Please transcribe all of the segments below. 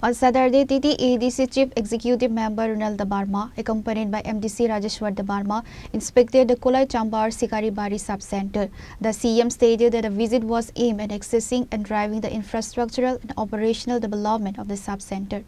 On Saturday, TTAADC Chief Executive Member Runeil Debbarma, accompanied by MDC Rajeshwar Debbarma, inspected the Kulai-Champahour Sikari Bari Sub-Centre. The CEM stated that the visit was aimed at accessing and driving the infrastructural and operational development of the sub-centre.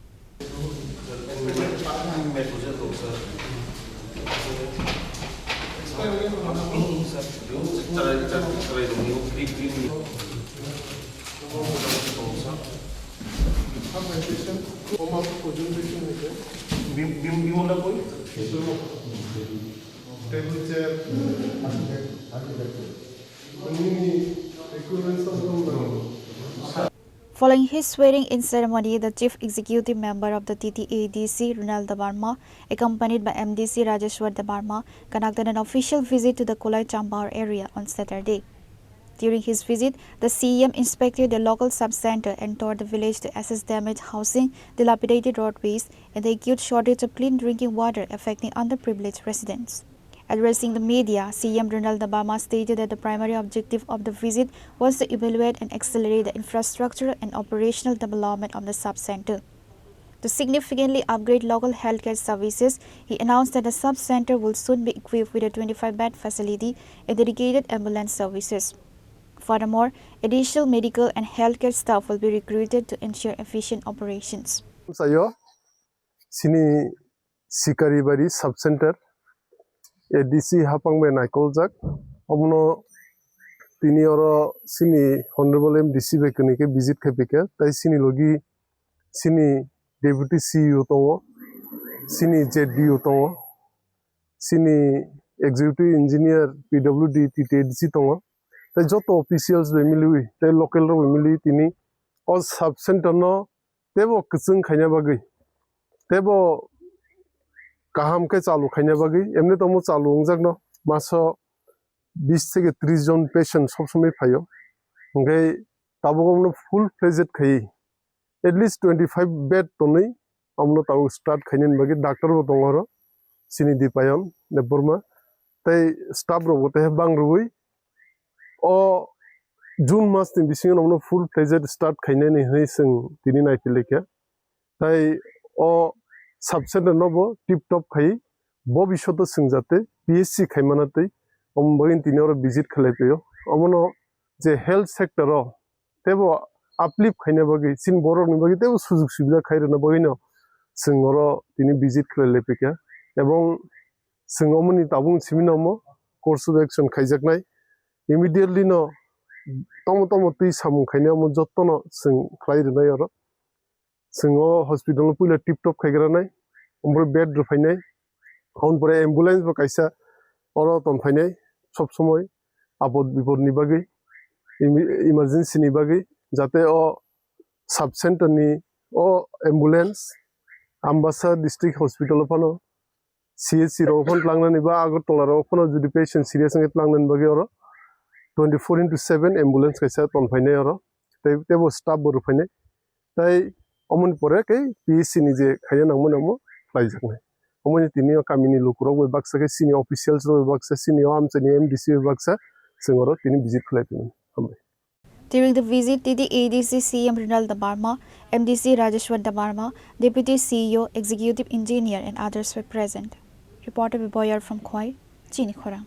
Following his swearing-in ceremony, the Chief Executive Member of the TTAADC, Runeil Debbarma, accompanied by MDC Rajeshwar Debbarma, conducted an official visit to the Kulai-Champahour area on Saturday. During his visit, the CEM inspected the local sub-centre and toured the village to assess damaged housing, dilapidated roadways, and the acute shortage of clean drinking water affecting underprivileged residents. Addressing the media, CEM Runeil Debbarma stated that the primary objective of the visit was to evaluate and accelerate the infrastructural and operational development of the sub-centre. To significantly upgrade local healthcare services, he announced that the sub-centre will soon be equipped with a 25-bed facility and dedicated ambulance services. Furthermore, additional medical and healthcare staff will be recruited to ensure efficient operations. Chini Sikari Bari Sub-Centre ADC Hapang me Naikolzak Omno Tini Oro Chini Honorable MDC Bekunike visit Kepike Tai Chini Logi Chini Deputy CEO Tongo Chini JDO Tongo Chini Executive Engineer PWD TTAADC Tongo Tai Joto officials Bemili Tai local Bemili Tini all sub-centre no Tebo Kutsung Kanya Bagi Tebo Kaham ke chalu khanya bagi emne tomo chalu ungjak no maso 20 থেকে 30 জন patient sob somoi phayo ngai tabogomno full fledged khai at least 25 bed tonai amno taw start khainen bagi doctor bo tongoro Chini Dipayon Debbarma tai staff ro bote bang rui o June mas tin bising amno full fledged start khaine ni hei sing tini naipileka tai o sub-centre nobo tip-top khai bobishoto singjate PSC khaimanate ombagin tinoro visit khalaipeyo omono je health sector ro tebo uplift khaina bagi sin borok ni bagi tebo sujug subida khairana bagino singoro tini visit khalaipeka ebong singomoni tabung siminomo course of action khaijaknai immediately no tomo tui samung khaina mo jottono sing khlairnai oro Singo hospital pula tip top khairanai umbre bed rufainai on pore ambulance ba kaisa oro ton phainai sob somoy abod bipod ni bagi emergency ni bagi jate o sub center ni o ambulance Ambassa district hospital pano CHC ro phon langnani ba Agartala ro phono judi patient serious ngai langnan bagi oro 24/7 ambulance kaisa ton phainai oro tebo staff bo rufainai tai Omon pore ke PSC ni je khaya nangmo nangmo plaijaknai omoni tini kamini lokro we baksa ke senior officials ro baksa senior amchani MDC baksa singoro tini visit khlaipimun hambai. During the visit, TTAADC CEM Runeil Debbarma, MDC Rajeshwar Debbarma, Deputy CEO, Executive Engineer and others were present. Reporter Boyer from Khoi, Chini Khorang.